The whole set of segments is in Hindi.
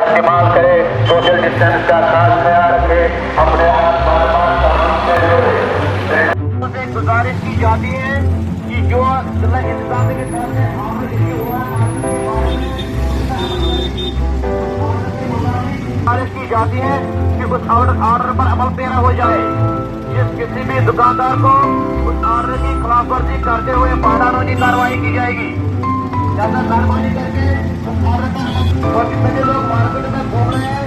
इस्तेमाल करें, सोशल डिस्टेंस का खास ख्याल रखें, अपने आप बार-बार से गुजारिश की जाती है कि जो इंतजाम के साथ गुजारिश की जाती है कि उस ऑर्डर पर अमल पेरा हो जाए। जिस किसी भी दुकानदार को उस ऑर्डर की खिलाफवर्जी करते हुए कानूनी कार्रवाई की जाएगी। ज्यादा कार्रवाई करके उस ऑर्डर पर सभी लोग मार्केट में घूम रहे हैं,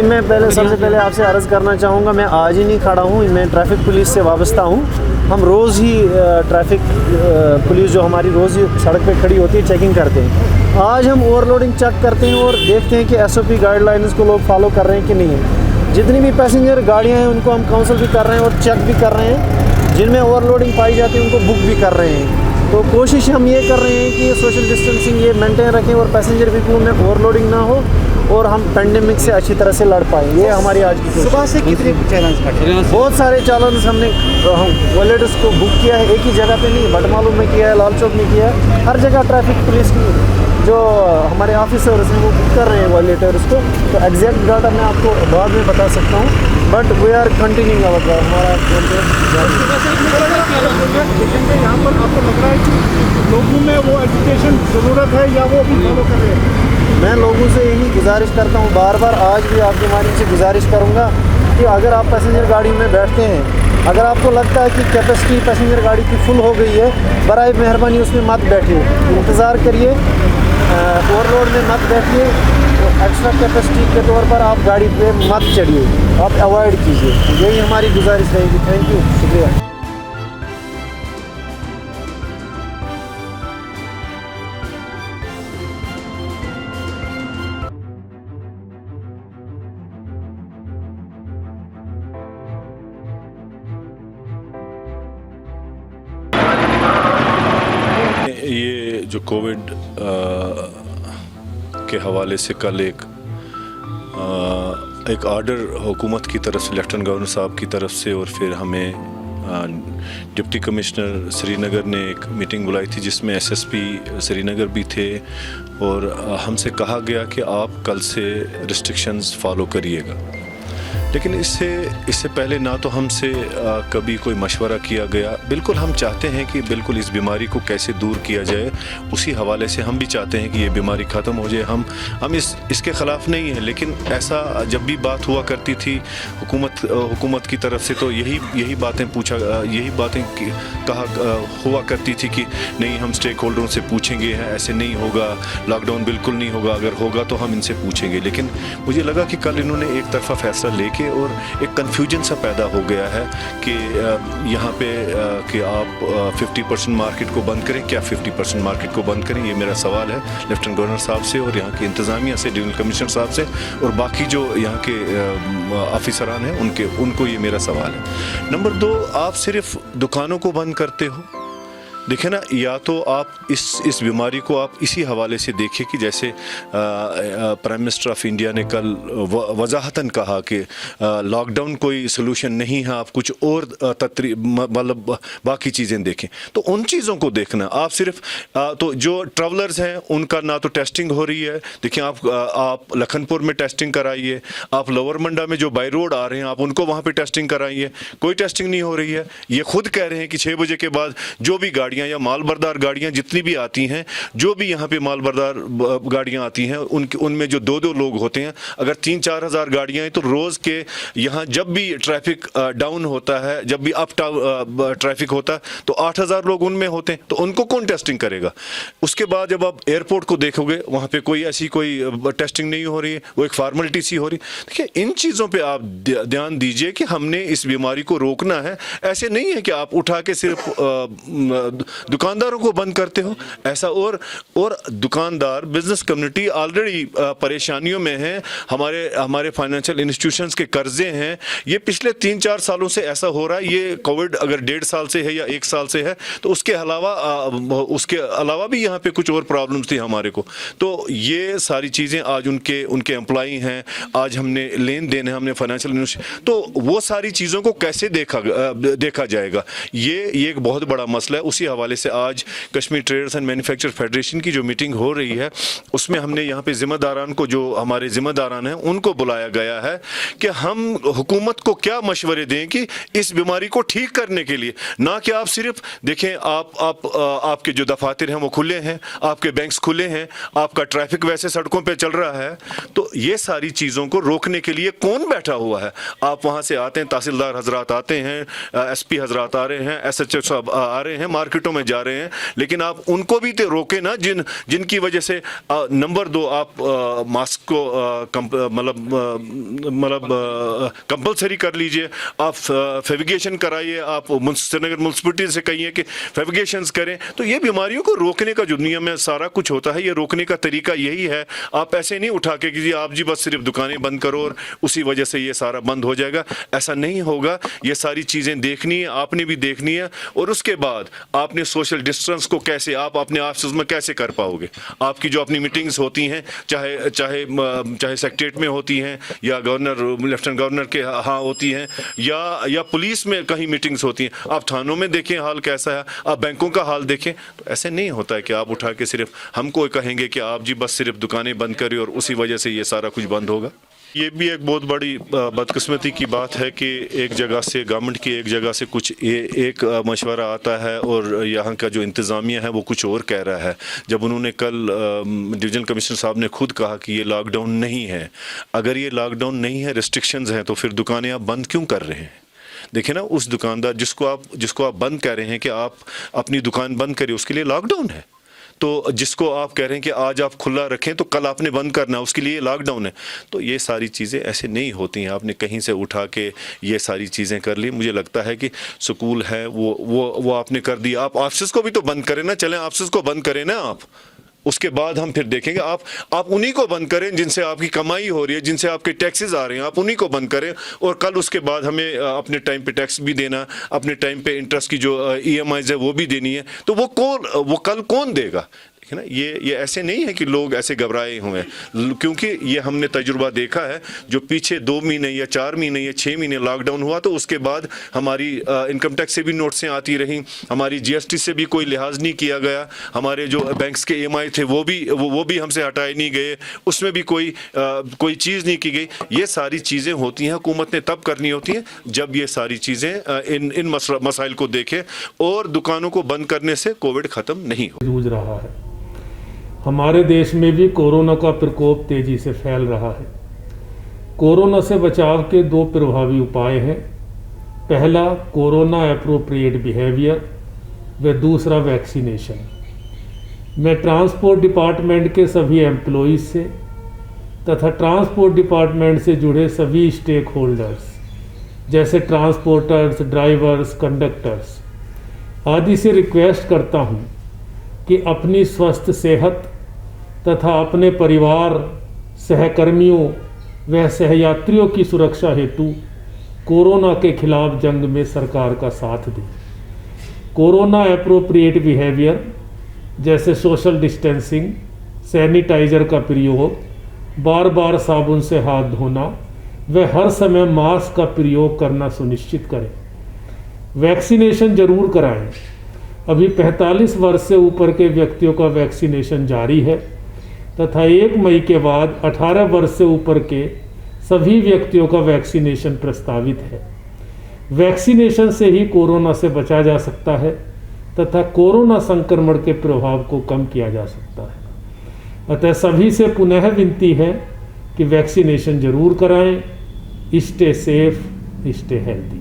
मैं सबसे पहले आपसे अर्ज़ करना चाहूँगा, मैं आज ही नहीं खड़ा हूँ, मैं ट्रैफिक पुलिस से वाबस्ता हूँ। हम रोज़ ही ट्रैफिक पुलिस जो हमारी रोज़ ही सड़क पे खड़ी होती है चेकिंग करते हैं। आज हम ओवरलोडिंग चेक करते हैं और देखते हैं कि SOP गाइडलाइंस को लोग फॉलो कर रहे हैं कि नहीं है। जितनी भी पैसेंजर गाड़ियाँ हैं उनको हम काउंसिल भी कर रहे हैं और चेक भी कर रहे हैं। जिनमें ओवरलोडिंग पाई जाती है उनको बुक भी कर रहे हैं। तो कोशिश हम ये कर रहे हैं कि सोशल डिस्टेंसिंग ये मेंटेन रखें और पैसेंजर व्हीकल में ओवरलोडिंग ना हो और हम पेंडेमिक से अच्छी तरह से लड़ पाएँ। ये हमारी आज की सुबह से कितने चैलेंज कटे? बहुत सारे चैलेंज हमने वॉलेटर्स को बुक किया है, एक ही जगह पे नहीं, बटमालू में किया है, लाल चौक में किया है, हर जगह ट्रैफिक पुलिस की जो हमारे ऑफिसर्स हैं वो बुक कर रहे हैं वॉलेटर्स को। तो एग्जैक्ट डाटा मैं आपको बाद में बता सकता हूँ, बट वी आर कंटिन्यूइंग हमारा यहाँ पर आपको लग रहा है कि लोगों में वो एजुकेशन ज़रूरत है या वो भी फॉलो कर रहे हैं? मैं लोगों से यही गुजारिश करता हूँ, बार बार आज भी आपके माध्यम से गुजारिश करूँगा कि अगर आप पैसेंजर गाड़ी में बैठते हैं, अगर आपको लगता है कि कैपेसिटी पैसेंजर गाड़ी की फुल हो गई है, बराए मेहरबानी उसमें मत बैठिए, इंतज़ार करिए, ओवरलोड में मत बैठिए। तो एक्स्ट्रा कैपेसिटी के तौर पर आप गाड़ी पे मत चढ़िए, आप अवॉइड कीजिए। यही हमारी गुजारिश रहेगी। थैंक यू, शुक्रिया। ये जो कोविड के हवाले से कल एक आर्डर हुकूमत की तरफ से, लेफ्टिनेंट गवर्नर साहब की तरफ से, और फिर हमें डिप्टी कमिश्नर श्रीनगर ने एक मीटिंग बुलाई थी जिसमें SSP श्रीनगर भी थे, और हमसे कहा गया कि आप कल से रिस्ट्रिक्शंस फॉलो करिएगा। लेकिन इससे पहले ना तो हमसे कभी कोई मशवरा किया गया। बिल्कुल हम चाहते हैं कि बिल्कुल इस बीमारी को कैसे दूर किया जाए, उसी हवाले से हम भी चाहते हैं कि ये बीमारी ख़त्म हो जाए। हम इसके ख़िलाफ़ नहीं हैं, लेकिन ऐसा जब भी बात हुआ करती थी हुकूमत की तरफ से, तो यही बातें कहा हुआ करती थी कि नहीं, हम स्टेक होल्डरों से पूछेंगे, ऐसे नहीं होगा, लॉकडाउन बिल्कुल नहीं होगा, अगर होगा तो हम इनसे पूछेंगे। लेकिन मुझे लगा कि कल इन्होंने एक तरफा फैसला लेके और एक कन्फ्यूजन सा पैदा हो गया है कि यहाँ पे कि आप 50% मार्केट को बंद करें। क्या 50% मार्केट को बंद करें? ये मेरा सवाल है लेफ्टिनेंट गवर्नर साहब से और यहाँ की इंतज़ामिया से, डिविजनल कमिश्नर साहब से और बाकी जो यहाँ के ऑफिसरान हैं उनको ये मेरा सवाल है। नंबर 2, आप सिर्फ दुकानों को बंद करते हो। देखिए ना, या तो आप इस बीमारी को आप इसी हवाले से देखिए कि जैसे प्राइम मिनिस्टर ऑफ इंडिया ने कल वजाहतन कहा कि लॉकडाउन कोई सलूशन नहीं है, आप कुछ और मतलब बाकी चीज़ें देखें। तो उन चीज़ों को देखना, आप सिर्फ तो जो ट्रैवलर्स हैं उनका ना तो टेस्टिंग हो रही है। देखिए, आप लखनपुर में टेस्टिंग कराइए, आप लोअर मंडा में जो बाई रोड आ रहे हैं आप उनको वहाँ पर टेस्टिंग कराइए, कोई टेस्टिंग नहीं हो रही है। ये खुद कह रहे हैं कि 6 बजे के बाद जो भी गाड़ियाँ या मालबरदार गाड़ियां जितनी भी आती हैं, जो भी यहाँ पे मालबरदार गाड़ियां आती हैं, उनमें जो 2-2 लोग होते हैं, अगर 3-4 हज़ार गाड़ियां हैं तो रोज़ के यहाँ जब भी ट्रैफिक डाउन होता है, जब भी अप ट्रैफिक होता है तो 8,000 लोग उनमें होते हैं। तो उनको कौन टेस्टिंग करेगा? उसके बाद जब आप एयरपोर्ट को देखोगे वहाँ पे कोई ऐसी कोई टेस्टिंग नहीं हो रही है, वो एक फॉर्मेलिटी सी हो रही है। देखिए, इन चीज़ों पर आप ध्यान दीजिए कि हमने इस बीमारी को रोकना है। ऐसे नहीं है कि आप उठा के सिर्फ दुकानदारों को बंद करते हो ऐसा। और दुकानदार, बिजनेस कम्युनिटी ऑलरेडी परेशानियों में है। हमारे फाइनेंशियल इंस्टीट्यूशंस के कर्जे हैं। ये पिछले 3-4 सालों से ऐसा हो रहा है। ये कोविड अगर 1.5 साल से है या 1 साल से है तो उसके अलावा भी यहाँ पे कुछ और प्रॉब्लम्स थी हमारे को। तो ये सारी चीज़ें आज उनके एम्प्लॉई हैं, आज हमने लेन देन है, हमने फाइनेंशियल इंस्टीट्यूशन, तो वो सारी चीज़ों को कैसे देखा जाएगा, ये एक बहुत बड़ा मसला है। उसी हवाले से आज Kashmir traders and manufacture federation की जो मीटिंग हो रही है उसमें हमने यहाँ पे जिम्मेदारान को, जो हमारे जिम्मेदारान हैं उनको बुलाया गया है कि हम हुकूमत को क्या मशवरे दें कि इस बीमारी को ठीक करने के लिए, ना कि आप सिर्फ देखें आपके जो दफातर हैं वो खुले हैं, आपके बैंक्स खुले हैं, आपका ट्रैफिक वैसे सड़कों पे चल रहा है, तो ये सारी चीज़ों को रोकने के लिए कौन बैठा हुआ है? आप वहाँ से आते हैं, तहसीलदार हजरात आते हैं, SP हजरात आ रहे हैं, SHO साहब आ रहे हैं, मार्केटों में जा रहे हैं, लेकिन आप उनको भी तो रोके ना जिनकी वजह से नंबर 2 आप मास्क को मतलब कंपलसरी कर लीजिए, आप फेविगेशन कराइए, आप श्रीनगर म्युनिसिपैलिटी से कहिए कि फेविगेशंस करें। तो ये बीमारियों को रोकने का जो दुनिया में सारा कुछ होता है, ये रोकने का तरीका यही है। आप ऐसे नहीं उठा के कि आप जी बस सिर्फ दुकानें बंद करो और उसी वजह से ये सारा बंद हो जाएगा, ऐसा नहीं होगा। ये सारी चीज़ें देखनी है, आपने भी देखनी है, और उसके बाद आपने सोशल डिस्टेंस को कैसे आप अपने ऑफिस में कैसे कर पाओगे। आपकी जो अपनी मीटिंग्स होती हैं, चाहे सेक्रेटरीट में होती हैं या गवर्नर, लेफ्टिनेंट गवर्नर के यहाँ होती हैं, या पुलिस में कहीं मीटिंग्स होती हैं, आप थानों में देखें हाल कैसा है, आप बैंकों का हाल देखें। तो ऐसे नहीं होता है कि आप उठा के सिर्फ हमको कहेंगे कि आप जी बस सिर्फ दुकानें बंद करिए और उसी वजह से ये सारा कुछ बंद होगा। ये भी एक बहुत बड़ी बदकिस्मती की बात है कि एक जगह से गवर्नमेंट की एक जगह से कुछ एक मशवरा आता है और यहाँ का जो इंतज़ामिया है वो कुछ और कह रहा है। जब उन्होंने कल डिवीजनल कमिश्नर साहब ने खुद कहा कि ये लॉकडाउन नहीं है, अगर ये लॉकडाउन नहीं है, रिस्ट्रिक्शंस हैं, तो फिर दुकानें आप बंद क्यों कर रहे हैं? देखिए ना, उस दुकानदार जिसको आप बंद कह रहे हैं कि आप अपनी दुकान बंद करिए, उसके लिए लॉकडाउन है। तो जिसको आप कह रहे हैं कि आज आप खुला रखें तो कल आपने बंद करना है, उसके लिए लॉकडाउन है। तो ये सारी चीज़ें ऐसे नहीं होती हैं, आपने कहीं से उठा के ये सारी चीज़ें कर ली। मुझे लगता है कि स्कूल है वो आपने कर दिया, आप ऑफिस को भी तो बंद करें ना, चलें ऑफिस को बंद करें ना आप, उसके बाद हम फिर देखेंगे। आप उन्हीं को बंद करें जिनसे आपकी कमाई हो रही है, जिनसे आपके टैक्सेस आ रहे हैं, आप उन्हीं को बंद करें, और कल उसके बाद हमें अपने टाइम पे टैक्स भी देना, अपने टाइम पे इंटरेस्ट की जो EMIs है वो भी देनी है। तो वो कल कौन देगा? है ना, ये ऐसे नहीं है कि लोग ऐसे घबराए हुए हैं, क्योंकि ये हमने तजुर्बा देखा है। जो पीछे 2 महीने या 4 महीने या 6 महीने लॉकडाउन हुआ, तो उसके बाद हमारी इनकम टैक्स से भी नोटिसें आती रहीं, हमारी GST से भी कोई लिहाज नहीं किया गया, हमारे जो बैंक्स के EMI थे वो भी हमसे हटाए नहीं गए, उसमें भी कोई चीज़ नहीं की गई। ये सारी चीज़ें होती हैं, हुकूमत ने तब करनी होती हैं जब ये सारी चीज़ें इन मसाइल को देखें, और दुकानों को बंद करने से कोविड ख़त्म नहीं हो। जूझ रहा है। हमारे देश में भी कोरोना का प्रकोप तेजी से फैल रहा है। कोरोना से बचाव के 2 प्रभावी उपाय हैं। पहला, कोरोना एप्रोप्रिएट बिहेवियर, व दूसरा वैक्सीनेशन। मैं ट्रांसपोर्ट डिपार्टमेंट के सभी एम्प्लॉइज से तथा ट्रांसपोर्ट डिपार्टमेंट से जुड़े सभी स्टेक होल्डर्स जैसे ट्रांसपोर्टर्स, ड्राइवर्स, कंडक्टर्स आदि से रिक्वेस्ट करता हूं कि अपनी स्वस्थ सेहत तथा अपने परिवार, सहकर्मियों व सहयात्रियों की सुरक्षा हेतु कोरोना के खिलाफ जंग में सरकार का साथ दें। कोरोना एप्रोप्रिएट बिहेवियर जैसे सोशल डिस्टेंसिंग, सैनिटाइज़र का प्रयोग, बार बार साबुन से हाथ धोना व हर समय मास्क का प्रयोग करना सुनिश्चित करें। वैक्सीनेशन जरूर कराएं। अभी 45 वर्ष से ऊपर के व्यक्तियों का वैक्सीनेशन जारी है तथा 1 मई के बाद 18 वर्ष से ऊपर के सभी व्यक्तियों का वैक्सीनेशन प्रस्तावित है। वैक्सीनेशन से ही कोरोना से बचा जा सकता है तथा कोरोना संक्रमण के प्रभाव को कम किया जा सकता है। अतः सभी से पुनः विनती है कि वैक्सीनेशन जरूर कराएं। Stay safe, stay healthy.